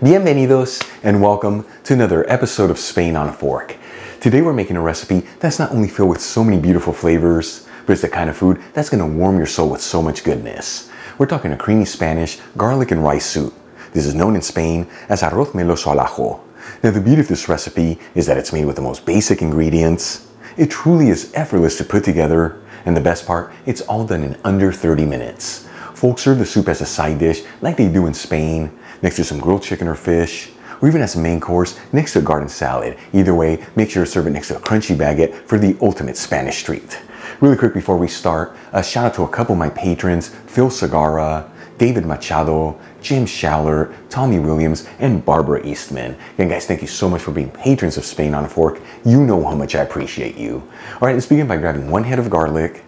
Bienvenidos and welcome to another episode of Spain on a Fork. Today we're making a recipe that's not only filled with so many beautiful flavors, but it's the kind of food that's going to warm your soul with so much goodness. We're talking a creamy Spanish garlic and rice soup. This is known in Spain as arroz meloso al ajo. Now the beauty of this recipe is that it's made with the most basic ingredients. It truly is effortless to put together, and the best part, it's all done in under 30 minutes. Folks serve the soup as a side dish like they do in Spain, next to some grilled chicken or fish, or even as a main course next to a garden salad. Either way, make sure to serve it next to a crunchy baguette for the ultimate Spanish treat. Really quick before we start, a shout out to a couple of my patrons, Phil Segarra, David Machado, Jim Schaller, Tommy Williams, and Barbara Eastman. Again, guys, thank you so much for being patrons of Spain on a Fork. You know how much I appreciate you. All right, let's begin by grabbing 1 head of garlic,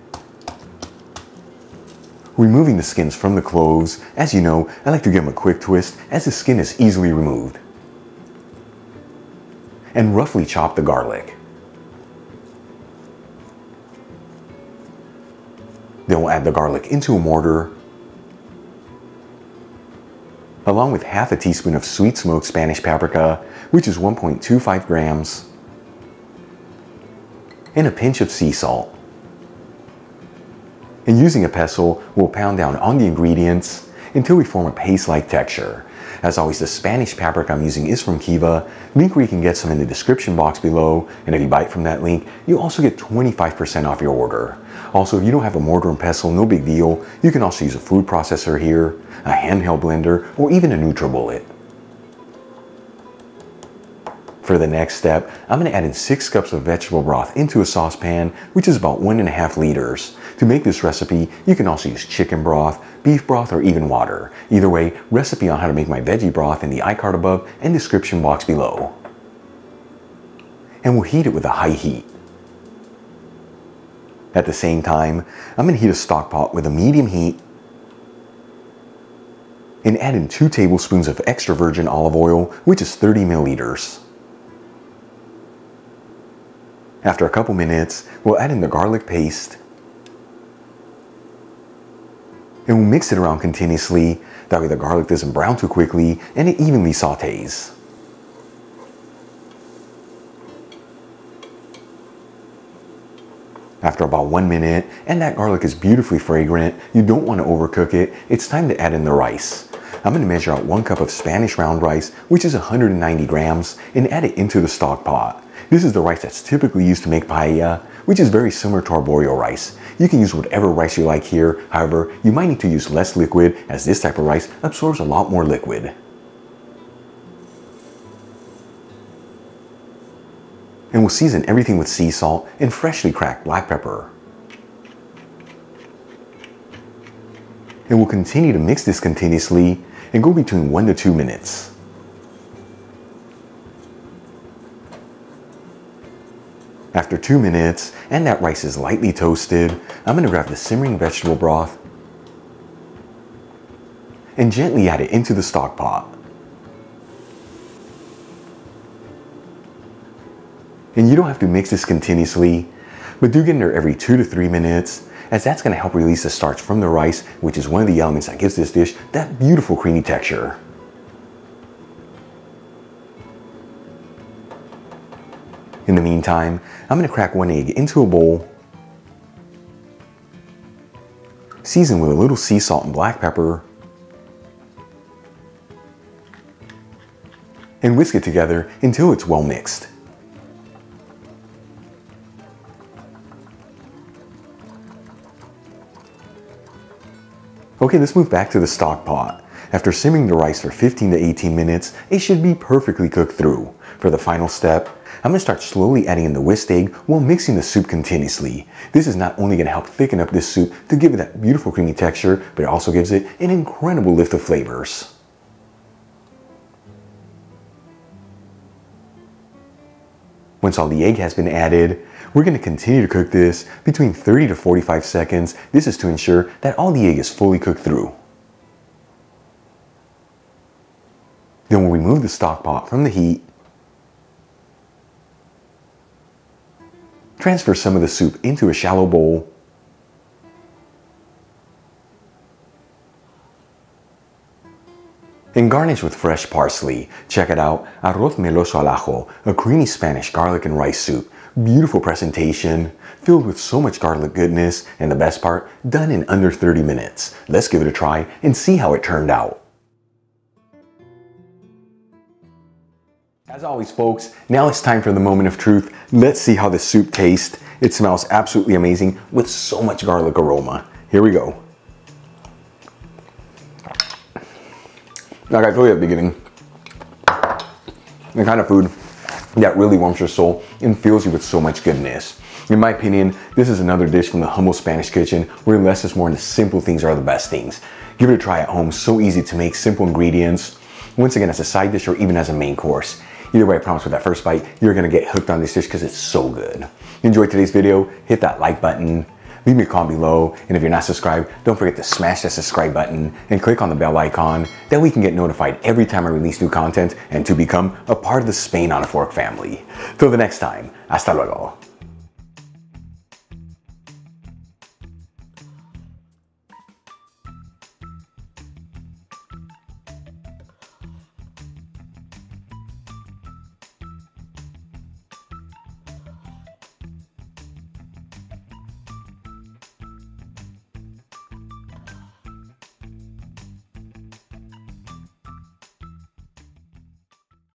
removing the skins from the cloves. As you know, I like to give them a quick twist as the skin is easily removed. And roughly chop the garlic. Then we'll add the garlic into a mortar, along with half a teaspoon of sweet smoked Spanish paprika, which is 1.25 grams, and a pinch of sea salt. And using a pestle, we'll pound down on the ingredients until we form a paste-like texture. As always, the Spanish paprika I'm using is from Kiva, link where you can get some in the description box below, and if you buy it from that link, you also get 25% off your order. Also, if you don't have a mortar and pestle, no big deal, you can also use a food processor here, a handheld blender, or even a NutriBullet. For the next step, I'm going to add in 6 cups of vegetable broth into a saucepan, which is about 1.5 liters. To make this recipe, you can also use chicken broth, beef broth, or even water. Either way, recipe on how to make my veggie broth in the iCard above and description box below. And we'll heat it with a high heat. At the same time, I'm going to heat a stock pot with a medium heat and add in 2 tablespoons of extra virgin olive oil, which is 30 milliliters. After a couple minutes, we'll add in the garlic paste and we'll mix it around continuously. That way the garlic doesn't brown too quickly and it evenly sautés. After about 1 minute, and that garlic is beautifully fragrant, you don't want to overcook it, it's time to add in the rice. I'm going to measure out 1 cup of Spanish round rice, which is 190 grams, and add it into the stock pot. This is the rice that's typically used to make paella, which is very similar to arborio rice. You can use whatever rice you like here, however, you might need to use less liquid as this type of rice absorbs a lot more liquid. And we'll season everything with sea salt and freshly cracked black pepper. And we'll continue to mix this continuously and go between 1 to 2 minutes. After 2 minutes, and that rice is lightly toasted, I'm going to grab the simmering vegetable broth and gently add it into the stock pot. And you don't have to mix this continuously, but do get in there every 2 to 3 minutes, as that's going to help release the starch from the rice, which is one of the elements that gives this dish that beautiful creamy texture. In the meantime, I'm going to crack 1 egg into a bowl, season with a little sea salt and black pepper, and whisk it together until it's well mixed. Okay, let's move back to the stock pot. After simmering the rice for 15 to 18 minutes, it should be perfectly cooked through. For the final step, I'm going to start slowly adding in the whisked egg while mixing the soup continuously. This is not only going to help thicken up this soup to give it that beautiful creamy texture, but it also gives it an incredible lift of flavors. Once all the egg has been added, we're going to continue to cook this between 30 to 45 seconds. This is to ensure that all the egg is fully cooked through. Then we'll remove the stock pot from the heat, transfer some of the soup into a shallow bowl, and garnish with fresh parsley. Check it out, arroz meloso al ajo, a creamy Spanish garlic and rice soup. Beautiful presentation, filled with so much garlic goodness, and the best part, done in under 30 minutes. Let's give it a try and see how it turned out. As always, folks, now it's time for the moment of truth. Let's see how the soup tastes. It smells absolutely amazing with so much garlic aroma. Here we go. Like I told you at the beginning, the kind of food that really warms your soul and fills you with so much goodness. In my opinion, this is another dish from the humble Spanish kitchen where less is more and the simple things are the best things. Give it a try at home. So easy to make, simple ingredients. Once again, as a side dish or even as a main course. Either way, I promise with that first bite, you're gonna get hooked on this dish because it's so good. Enjoyed today's video, hit that like button, leave me a comment below, and if you're not subscribed, don't forget to smash that subscribe button and click on the bell icon. That way you can get notified every time I release new content and to become a part of the Spain on a Fork family. Till the next time, hasta luego.